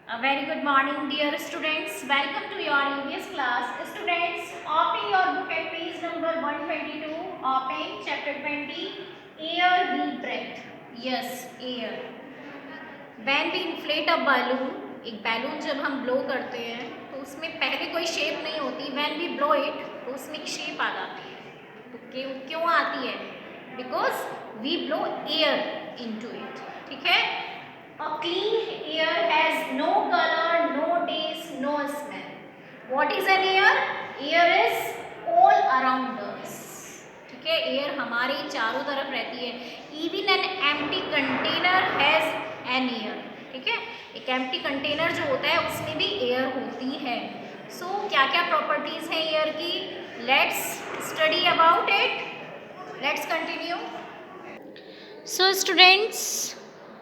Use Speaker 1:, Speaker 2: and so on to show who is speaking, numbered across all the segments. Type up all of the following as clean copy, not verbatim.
Speaker 1: A very good morning, dear students. Welcome to your EVS class. Students, open your book at page number 122. Open chapter 20. Air we breathe. Yes, air. When we inflate a balloon, एक balloon जब हम blow करते हैं तो उसमें पहले कोई shape नहीं होती. When we blow it, तो उसमें एक शेप आ जाती है. तो क्यों आती है? Because we blow air into it. ठीक है? A clean air has no color, no taste, no smell. What is an air? Air is all around us. ठीक है, एयर हमारे चारों तरफ रहती है. Even an empty container has an air. ठीक है, एक एम्प्टी कंटेनर जो होता है उसमें भी एयर होती है. सो क्या क्या प्रॉपर्टीज हैं एयर की? Let's study about it. Let's continue. So students,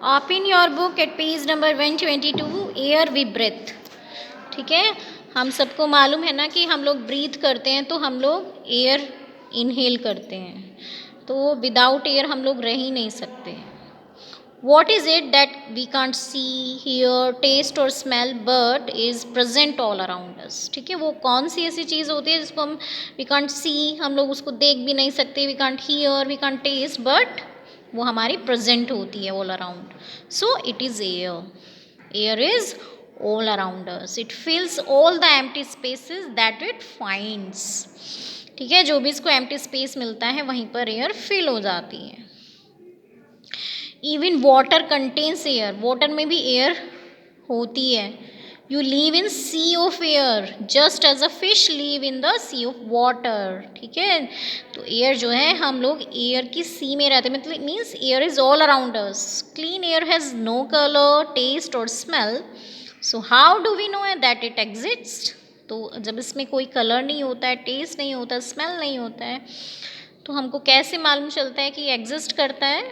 Speaker 1: open your book at page number 122. Air we breathe. ठीक है, हम सबको मालूम है ना कि हम लोग ब्रीथ करते हैं तो हम लोग एयर इनहेल करते हैं, तो विदाउट एयर हम लोग रह ही नहीं सकते. What is it that we can't see, hear, taste और smell but is present all around us? ठीक है, वो कौन सी ऐसी चीज़ होती है जिसको हम we can't see, हम लोग उसको देख भी नहीं सकते, we can't hear, we can't taste, but वो हमारी present होती है all around. So it is air. Air is all around us. It fills all the empty spaces that it finds. ठीक है, जो भी इसको empty space मिलता है वहीं पर एयर फिल हो जाती है. Even water contains air. Water में भी एयर होती है. You live in sea of air just as a fish live in the sea of water. ठीक है, तो एयर जो है हम लोग एयर की सी में रहते हैं, मतलब means air is all around us. Clean air has no colour, taste और smell. So how do we know that it exist? तो जब इसमें कोई कलर नहीं होता है, टेस्ट नहीं होता, स्मेल नहीं होता है, तो हमको कैसे मालूम चलता है कि एग्जिस्ट करता है?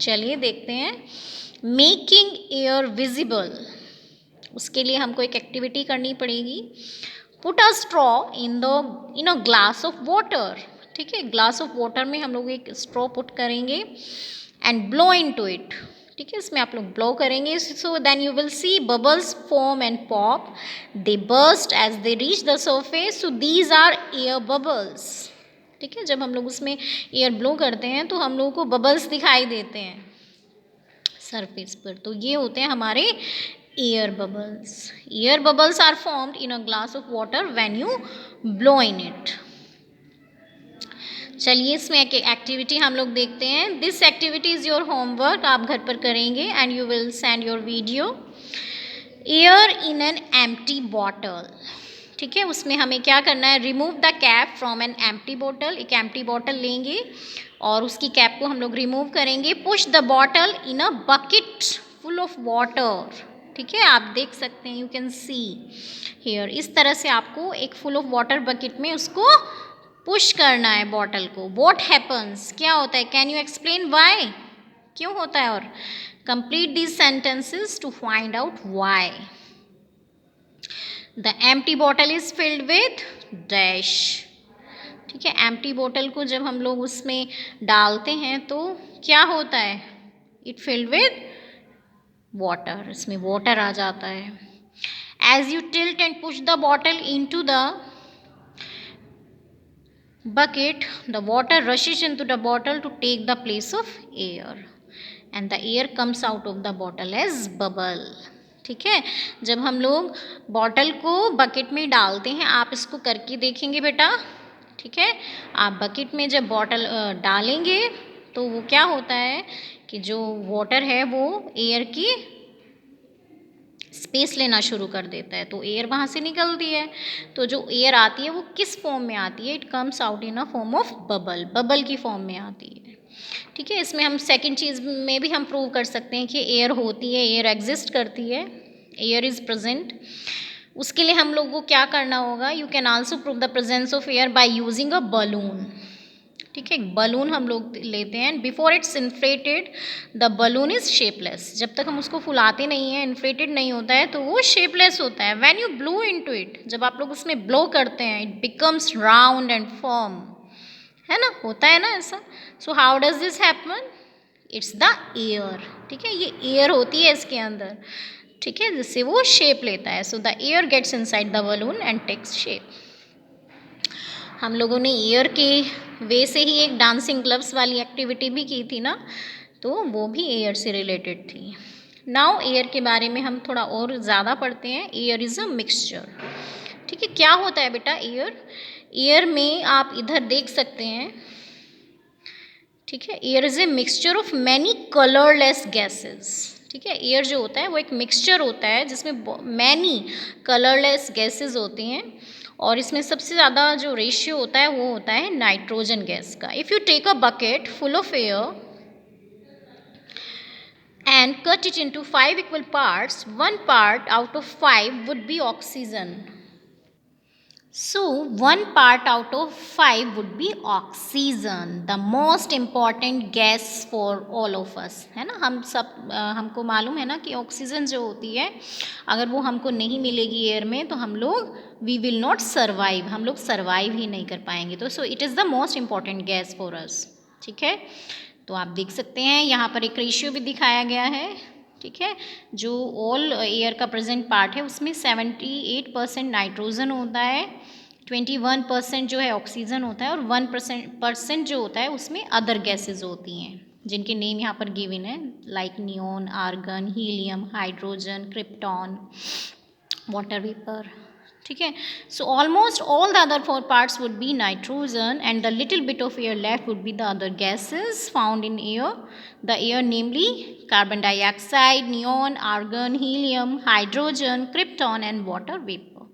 Speaker 1: चलिए देखते हैं. Making air visible. उसके लिए हमको एक एक्टिविटी करनी पड़ेगी. Put a straw in a glass of water. ठीक है, ग्लास ऑफ वाटर में हम लोग एक स्ट्रॉ पुट करेंगे and blow into it. ठीक है, इसमें आप लोग ब्लो करेंगे. So then you will see bubbles form and pop. They burst as they reach the surface. So these are air bubbles. ठीक है, जब हम लोग उसमें एयर ब्लो करते हैं तो हम लोगों को बबल्स दिखाई देते हैं सरफेस पर, तो ये होते हैं हमारे air bubbles. Air bubbles are formed in a glass of water when you blow in it. चलिए इसमें एक एक्टिविटी हम लोग देखते हैं. This activity is your homework. आप घर पर करेंगे and you will send your video. Air in an empty bottle. ठीक है, उसमें हमें क्या करना है? Remove the cap from an empty bottle. एक एम्प्टी बॉटल लेंगे और उसकी कैप को हम लोग रिमूव करेंगे. Push the bottle in a bucket full of water. ठीक है, आप देख सकते हैं, यू कैन सी हियर. इस तरह से आपको एक फुल ऑफ वाटर बकेट में उसको पुश करना है बॉटल को. What happens? क्या होता है? Can you explain why? क्यों होता है? और complete these sentences to find out why. The empty bottle is filled with dash. ठीक है, एम्प्टी बॉटल को जब हम लोग उसमें डालते हैं तो क्या होता है? It filled with water. इसमें वाटर आ जाता है. As you tilt and push the bottle into the bucket, the water rushes into the bottle to take the place of air and the air comes out of the bottle as bubble. ठीक है, जब हम लोग bottle को bucket में डालते हैं, आप इसको करके देखेंगे बेटा. ठीक है, आप बकेट में जब बॉटल डालेंगे तो वो क्या होता है कि जो वाटर है वो एयर की स्पेस लेना शुरू कर देता है, तो एयर वहाँ से निकलती है. तो जो एयर आती है वो किस फॉर्म में आती है? It comes out in a form of bubble. Bubble की फॉर्म में आती है. ठीक है, इसमें हम सेकंड चीज़ में भी हम प्रूव कर सकते हैं कि एयर होती है, एयर एग्जिस्ट करती है, एयर इज़ प्रेजेंट. उसके लिए हम लोग को क्या करना होगा? You can also prove the presence of air by using a balloon. ठीक है, बलून हम लोग लेते हैं. Before it's inflated the balloon is shapeless. जब तक हम उसको फुलाते नहीं हैं, इन्फ्लेटेड नहीं होता है, तो वो शेपलेस होता है. When you blow into it, जब आप लोग उसमें ब्लो करते हैं, it becomes round and firm. है ना, होता है ना ऐसा. So how does this happen? It's the air. ठीक है, ये एयर होती है इसके अंदर. ठीक है, जिससे वो शेप लेता है. So the air gets inside the balloon and takes shape. हम लोगों ने एयर के वे से ही एक डांसिंग ग्लव्स वाली एक्टिविटी भी की थी ना, तो वो भी एयर से रिलेटेड थी. नाउ एयर के बारे में हम थोड़ा और ज़्यादा पढ़ते हैं. Air is a mixture. ठीक है, क्या होता है बेटा एयर? एयर में आप इधर देख सकते हैं. ठीक है, air is a mixture of many colourless gases. ठीक है, एयर जो होता है वो एक मिक्सचर होता है जिसमें मैनी कलरलेस गैसेस होती हैं, और इसमें सबसे ज़्यादा जो रेशियो होता है वो होता है नाइट्रोजन गैस का. If you take a bucket full of air and cut it into 5 equal parts, 1 part out of 5 would be oxygen. So 1 part out of 5 would be oxygen, the most important gas for all of us. है ना, हम सब हमको मालूम है ना कि oxygen जो होती है अगर वो हमको नहीं मिलेगी एयर में तो हम लोग वी विल नॉट सर्वाइव, हम लोग सर्वाइव ही नहीं कर पाएंगे. तो so it is the most important gas for us. ठीक है, तो आप देख सकते हैं यहाँ पर एक रेशियो भी दिखाया गया है. ठीक है, जो ऑल एयर का प्रेजेंट पार्ट है उसमें 78% नाइट्रोजन होता है, 21% जो है ऑक्सीजन होता है, और 1% जो होता है उसमें अदर गैसेस होती हैं जिनके नेम यहाँ पर गिवन है, like neon, argon, helium, hydrogen, krypton, water vapour. ठीक है, so almost all the other 4 parts would be nitrogen and the little bit of air left would be the other gases found in air. The air namely carbon dioxide, neon, argon, helium, hydrogen, krypton and water vapour.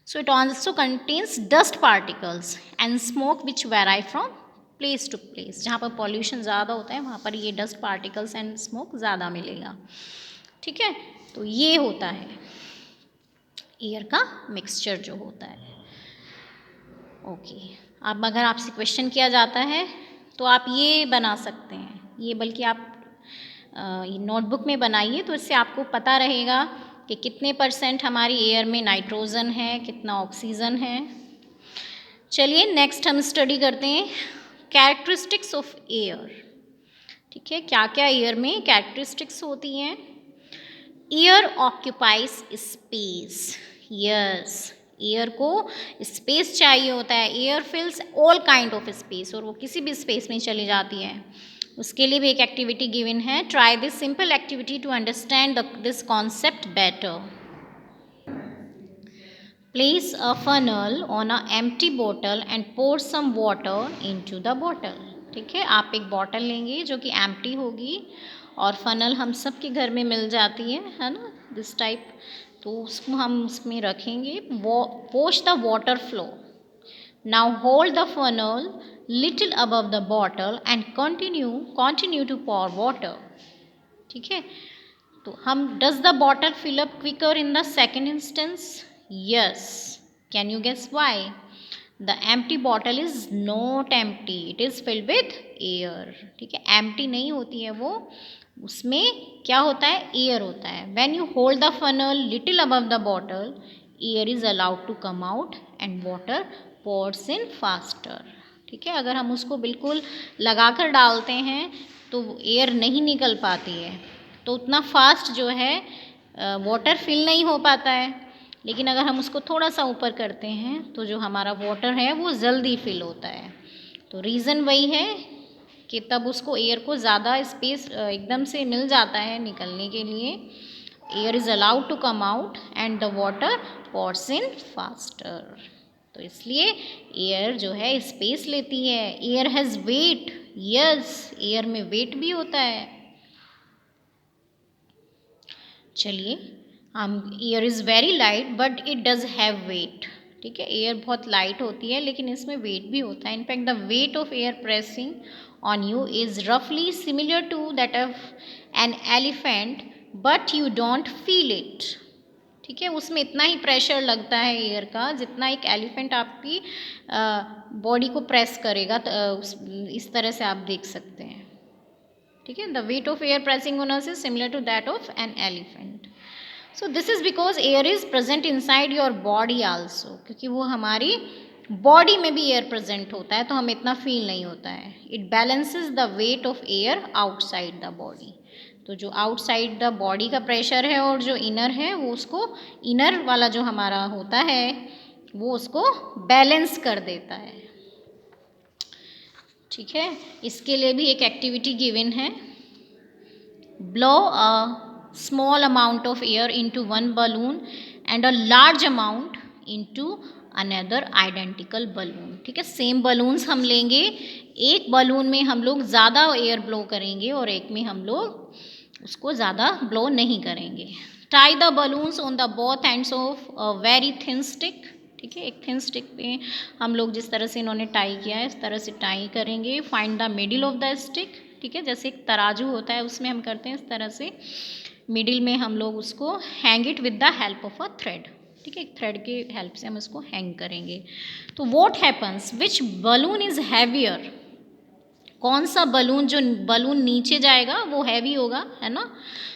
Speaker 1: So it also contains dust particles and smoke which vary from place to place. जहाँ पर pollution ज़्यादा होता है वहाँ पर ये dust particles and smoke ज़्यादा मिलेगा. ठीक है, तो ये होता है एयर का मिक्सचर जो होता है. ओके, अब अगर आपसे क्वेश्चन किया जाता है तो आप ये बना सकते हैं, ये बल्कि आप नोटबुक में बनाइए तो इससे आपको पता रहेगा कि कितने % हमारी एयर में नाइट्रोजन है, कितना ऑक्सीजन है. चलिए नेक्स्ट हम स्टडी करते हैं कैरेक्टरिस्टिक्स ऑफ एयर. ठीक है, क्या क्या एयर में कैरेक्टरिस्टिक्स होती हैं. Air occupies space. Yes, air को स्पेस चाहिए होता है. Air fills all kind of space, और वो किसी भी स्पेस में चली जाती है. उसके लिए भी एक एक्टिविटी गिवन है. Try this simple activity to understand this concept better. Place a funnel on a empty bottle and pour some water into the bottle. ठीक है, आप एक बॉटल लेंगे जो कि एम्प्टी होगी, और फनल हम सब के घर में मिल जाती है ना, दिस टाइप. तो उसको हम उसमें रखेंगे. Push the water flow. Now hold the funnel little above the bottle and continue to pour water. ठीक है, तो हम does the bottle fill up quicker in the second instance? Yes. Can you guess why? The empty bottle is not empty. It is filled with air. ठीक है, empty नहीं होती है वो, उसमें क्या होता है, एयर होता है. When you hold the funnel little above the bottle, air is allowed to come out and water pours in faster. ठीक है, अगर हम उसको बिल्कुल लगाकर डालते हैं तो एयर नहीं निकल पाती है, तो उतना फास्ट जो है वाटर फिल नहीं हो पाता है. लेकिन अगर हम उसको थोड़ा सा ऊपर करते हैं तो जो हमारा वाटर है वो जल्दी फिल होता है. तो रीज़न वही है कि तब उसको एयर को ज़्यादा स्पेस एकदम से मिल जाता है निकलने के लिए. Air is allowed to come out and the water pours in faster. तो इसलिए एयर जो है स्पेस लेती है. Air has weight. Yes, air में वेट भी होता है. चलिए, हम air is very light but it does have weight. ठीक है, एयर बहुत लाइट होती है लेकिन इसमें वेट भी होता है. In fact the weight of air pressing on you is रफली similar to that of an elephant but you don't feel it. ठीक है, उसमें इतना ही प्रेशर लगता है एयर का जितना एक एलिफेंट आपकी बॉडी को प्रेस करेगा. इस तरह से आप देख सकते हैं. ठीक है, the weight of air pressing on us is similar to that of an elephant. So this is because air is present inside your body also. क्योंकि वो हमारी बॉडी में भी एयर प्रेजेंट होता है तो हमें इतना फील नहीं होता है. It balances the weight of air outside the body. तो जो आउटसाइड द बॉडी का प्रेशर है और जो इनर है वो उसको, इनर वाला जो हमारा होता है वो उसको बैलेंस कर देता है। ठीक है, इसके लिए भी एक एक्टिविटी गिवन है। Blow a small amount of air into one balloon and a large amount into another identical balloon. ठीक है, सेम बलून्स हम लेंगे, एक बलून में हम लोग ज़्यादा एयर ब्लो करेंगे और एक में हम लोग उसको ज़्यादा ब्लो नहीं करेंगे। Tie the balloons on the both ends of a very thin stick. ठीक है, एक थिन स्टिक पे हम लोग जिस तरह से इन्होंने टाई किया है इस तरह से टाई करेंगे। Find the middle of the stick. ठीक है, जैसे एक तराजू होता है उसमें हम करते हैं इस तरह से, मिडिल में हम लोग उसको hang it with the help of a thread. ठीक है, थ्रेड की हेल्प से हम इसको हैंग करेंगे। तो what happens, which balloon is heavier, कौन सा बलून, जो बलून नीचे जाएगा वो हैवी होगा, है ना।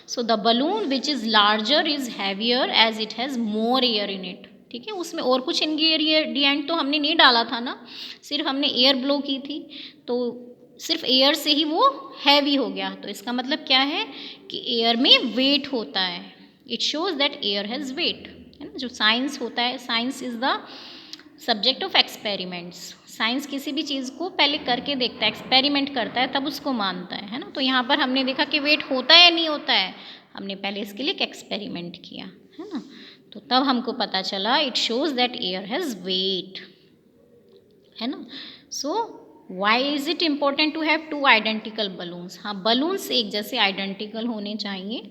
Speaker 1: So the balloon which is larger is heavier as it has more air in it. ठीक है, उसमें और कुछ इंग्रेडिएंट तो हमने नहीं डाला था ना, सिर्फ हमने एयर ब्लो की थी, तो सिर्फ एयर से ही वो हैवी हो गया। तो इसका मतलब क्या है कि एयर में वेट होता है। It shows that air has weight, है ना। जो साइंस होता है, science is the subject of experiments. Science किसी भी चीज़ को पहले करके देखता है, एक्सपेरिमेंट करता है, तब उसको मानता है ना। तो यहाँ पर हमने देखा कि वेट होता है या नहीं होता है, हमने पहले इसके लिए एक एक्सपेरिमेंट किया, है ना। तो तब हमको पता चला it shows that air has weight, है ना। So why is it important to have two identical balloons. हाँ, बलून्स एक जैसे आइडेंटिकल होने चाहिए।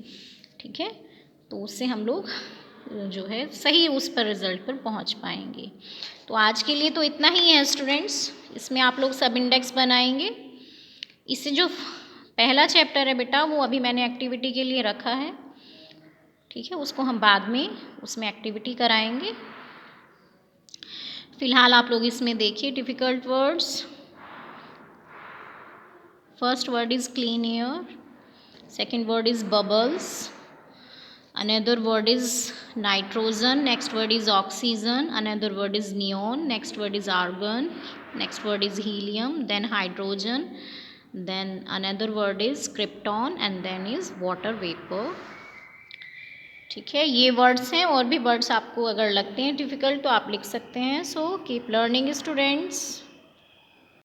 Speaker 1: ठीक है, तो उससे हम लोग जो है सही उस पर रिजल्ट पर पहुंच पाएंगे। तो आज के लिए तो इतना ही है स्टूडेंट्स, इसमें आप लोग सब इंडेक्स बनाएंगे। इससे जो पहला चैप्टर है बेटा वो अभी मैंने एक्टिविटी के लिए रखा है। ठीक है, उसको हम बाद में उसमें एक्टिविटी कराएंगे। फिलहाल आप लोग इसमें देखिए difficult words. First word is clean air, second word is bubbles, another word is nitrogen, next word is oxygen, another word is neon, next word is argon, next word is helium, then hydrogen, then another word is krypton and then is water vapor। ठीक है, ये words हैं, और भी words आपको अगर लगते हैं डिफ़िकल्ट तो आप लिख सकते हैं। So keep learning students.